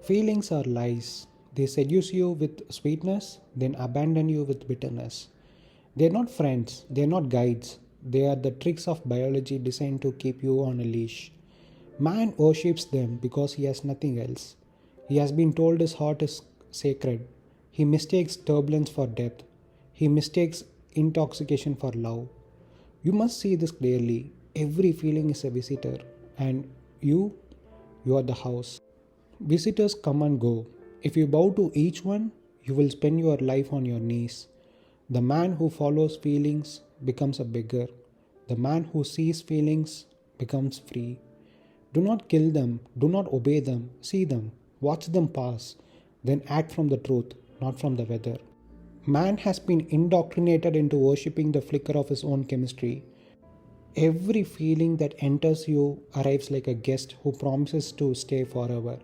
Feelings are lies. They seduce you with sweetness, then abandon you with bitterness. They're not friends, they're not guides. They are the tricks of biology designed to keep you on a leash. Man worships them because he has nothing else. He has been told his heart is sacred. He mistakes turbulence for depth. He mistakes intoxication for love. You must see this clearly. Every feeling is a visitor, and you are the house. Visitors come and go. If you bow to each one, you will spend your life on your knees. The man who follows feelings becomes a beggar. The man who sees feelings becomes free. Do not kill them, do not obey them, see them, watch them pass, then act from the truth, not from the weather. Man has been indoctrinated into worshipping the flicker of his own chemistry. Every feeling that enters you arrives like a guest who promises to stay forever.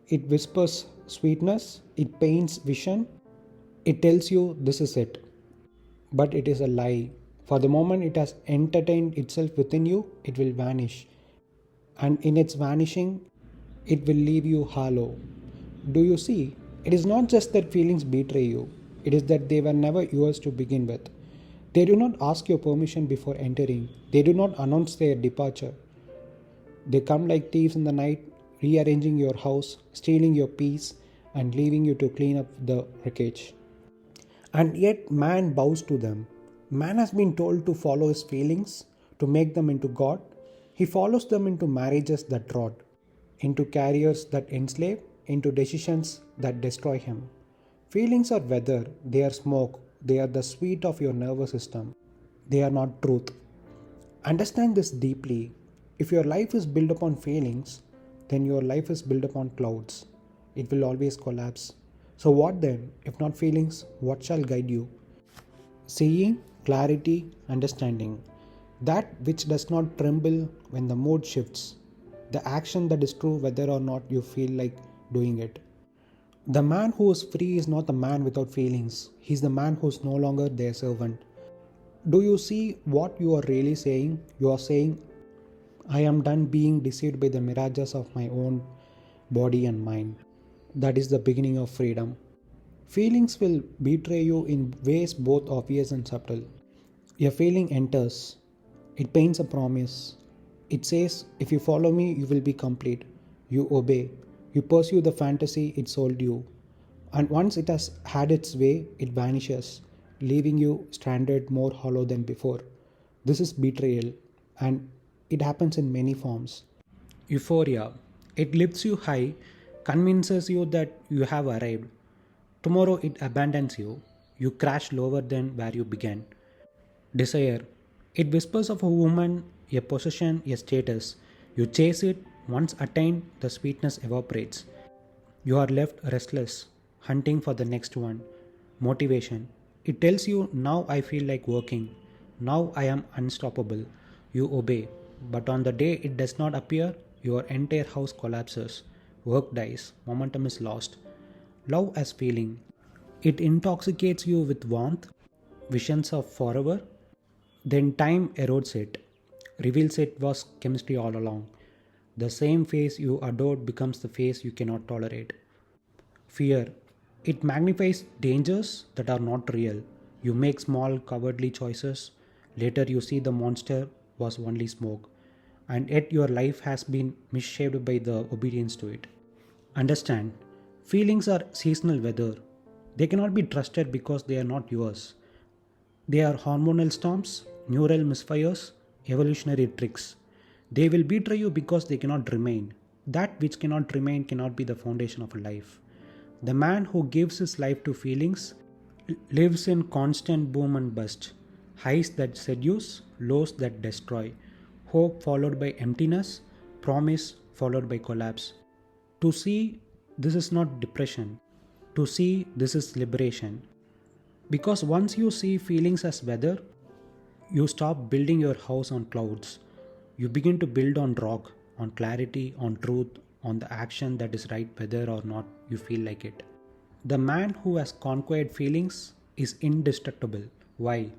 It whispers sweetness, it paints vision, it tells you this is it. But it is a lie. For the moment it has entertained itself within you, it will vanish. And in its vanishing, it will leave you hollow. Do you see? It is not just that feelings betray you, it is that they were never yours to begin with. They do not ask your permission before entering, they do not announce their departure. They come like thieves in the night, rearranging your house, stealing your peace, and leaving you to clean up the wreckage. And yet, man bows to them. Man has been told to follow his feelings, to make them into God. He follows them into marriages that rot, into careers that enslave, into decisions that destroy him. Feelings are weather, they are smoke, they are the sweet of your nervous system. They are not truth. Understand this deeply. If your life is built upon feelings, then your life is built upon clouds. It will always collapse. So, what then? If not feelings, what shall guide you? Seeing, clarity, understanding. That which does not tremble when the mood shifts. The action that is true whether or not you feel like doing it. The man who is free is not the man without feelings. He is the man who is no longer their servant. Do you see what you are really saying? You are saying, I am done being deceived by the mirages of my own body and mind. That is the beginning of freedom. Feelings will betray you in ways both obvious and subtle. A feeling enters, it paints a promise. It says, if you follow me, you will be complete. You obey. You pursue the fantasy it sold you. And once it has had its way, it vanishes, leaving you stranded more hollow than before. This is betrayal, and it happens in many forms. Euphoria. It lifts you high, convinces you that you have arrived. Tomorrow it abandons you. You crash lower than where you began. Desire. It whispers of a woman, a possession, a status. You chase it, once attained, the sweetness evaporates. You are left restless, hunting for the next one. Motivation. It tells you, now I feel like working. Now I am unstoppable. You obey. But on the day it does not appear, your entire house collapses. Work dies. Momentum is lost. Love as feeling. It intoxicates you with warmth, visions of forever. Then time erodes it, reveals it was chemistry all along. The same face you adored becomes the face you cannot tolerate. Fear. It magnifies dangers that are not real. You make small, cowardly choices. Later, you see the monster was only smoke. And yet, your life has been misshaped by the obedience to it. Understand, feelings are seasonal weather. They cannot be trusted because they are not yours. They are hormonal storms, neural misfires, evolutionary tricks. They will betray you because they cannot remain. That which cannot remain cannot be the foundation of a life. The man who gives his life to feelings lives in constant boom and bust, highs that seduce, lows that destroy, hope followed by emptiness, promise followed by collapse. To see this is not depression. To see this is liberation. Because once you see feelings as weather, you stop building your house on clouds. You begin to build on rock, on clarity, on truth, on the action that is right whether or not you feel like it. The man who has conquered feelings is indestructible. Why?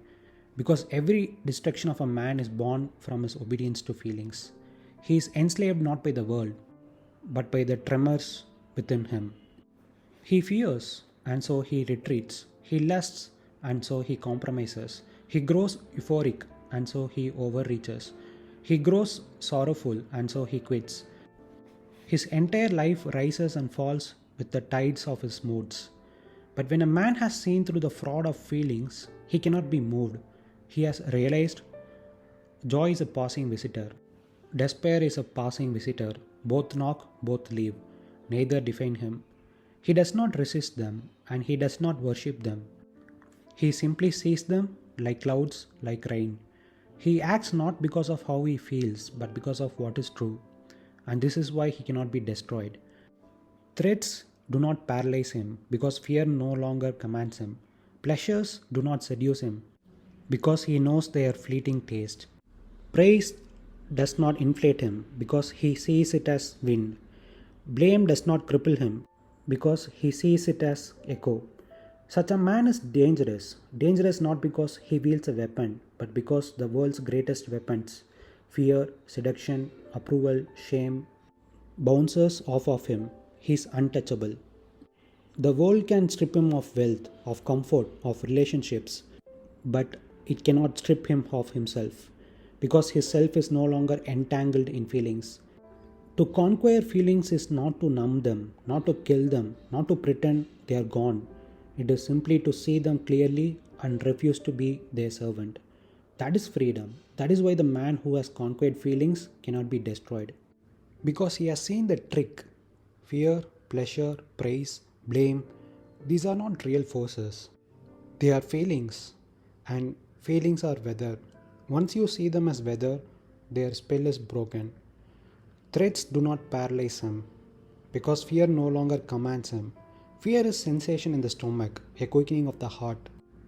Because every destruction of a man is born from his obedience to feelings. He is enslaved not by the world, but by the tremors within him. He fears, and so he retreats. He lusts, and so he compromises. He grows euphoric, and so he overreaches. He grows sorrowful, and so he quits. His entire life rises and falls with the tides of his moods. But when a man has seen through the fraud of feelings, he cannot be moved. He has realized joy is a passing visitor. Despair is a passing visitor. Both knock, both leave. Neither define him. He does not resist them, and he does not worship them. He simply sees them like clouds, like rain. He acts not because of how he feels, but because of what is true. And this is why he cannot be destroyed. Threats do not paralyze him, because fear no longer commands him. Pleasures do not seduce him, because he knows their fleeting taste. Praise does not inflate him, because he sees it as wind. Blame does not cripple him, because he sees it as echo. Such a man is dangerous. Dangerous not because he wields a weapon, but because the world's greatest weapons, fear, seduction, approval, shame, bounces off of him. He is untouchable. The world can strip him of wealth, of comfort, of relationships, but it cannot strip him of himself, because his self is no longer entangled in feelings. To conquer feelings is not to numb them, not to kill them, not to pretend they are gone. It is simply to see them clearly and refuse to be their servant. That is freedom. That is why the man who has conquered feelings cannot be destroyed. Because he has seen the trick. Fear, pleasure, praise, blame, these are not real forces. They are feelings, and feelings are weather. Once you see them as weather, their spell is broken. Threats do not paralyze him, because fear no longer commands him. Fear is sensation in the stomach, a quickening of the heart,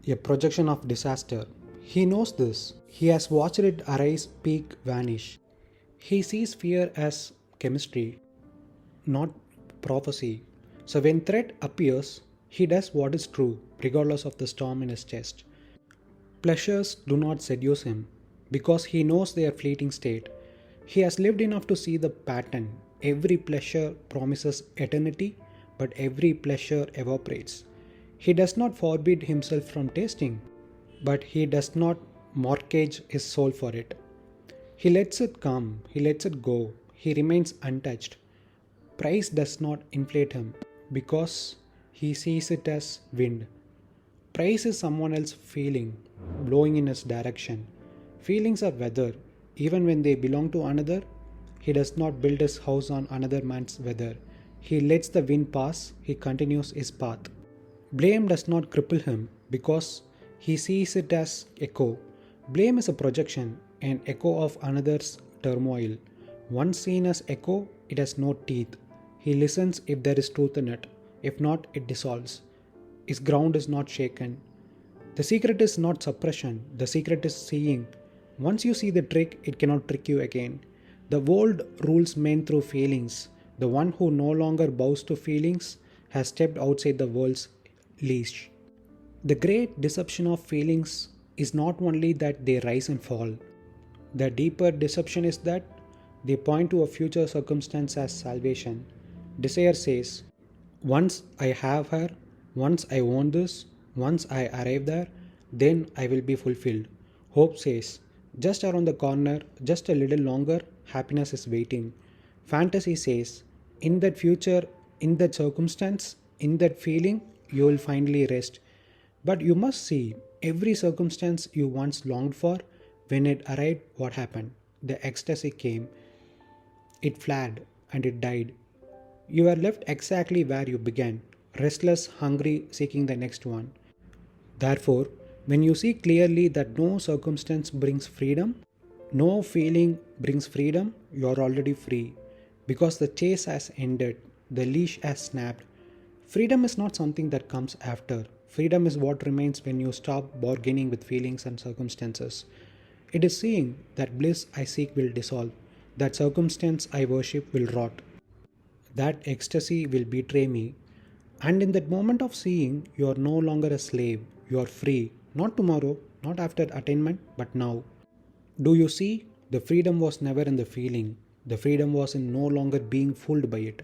a projection of disaster. He knows this. He has watched it arise, peak, vanish. He sees fear as chemistry, not prophecy. So when threat appears, he does what is true, regardless of the storm in his chest. Pleasures do not seduce him, because he knows their fleeting state. He has lived enough to see the pattern. Every pleasure promises eternity, but every pleasure evaporates. He does not forbid himself from tasting, but he does not mortgage his soul for it. He lets it come, he lets it go, he remains untouched. Price does not inflate him, because he sees it as wind. Praise is someone else's feeling, blowing in his direction. Feelings are weather. Even when they belong to another, he does not build his house on another man's weather. He lets the wind pass, he continues his path. Blame does not cripple him, because he sees it as echo. Blame is a projection, an echo of another's turmoil. Once seen as echo, it has no teeth. He listens if there is truth in it. If not, it dissolves. His ground is not shaken. The secret is not suppression. The secret is seeing. Once you see the trick, it cannot trick you again. The world rules men through feelings. The one who no longer bows to feelings has stepped outside the world's leash. The great deception of feelings is not only that they rise and fall. The deeper deception is that they point to a future circumstance as salvation. Desire says, once I have her, once I own this, once I arrive there, then I will be fulfilled. Hope says, just around the corner, just a little longer, happiness is waiting. Fantasy says, in that future, in that circumstance, in that feeling, you will finally rest. But you must see, every circumstance you once longed for, when it arrived, what happened? The ecstasy came. It flagged and it died. You are left exactly where you began, restless, hungry, seeking the next one. Therefore, when you see clearly that no circumstance brings freedom, no feeling brings freedom, you are already free. Because the chase has ended, the leash has snapped. Freedom is not something that comes after. Freedom is what remains when you stop bargaining with feelings and circumstances. It is seeing that bliss I seek will dissolve, that circumstance I worship will rot, that ecstasy will betray me. And in that moment of seeing, you are no longer a slave, you are free. Not tomorrow, not after attainment, but now. Do you see? The freedom was never in the feeling. The freedom was in no longer being fooled by it.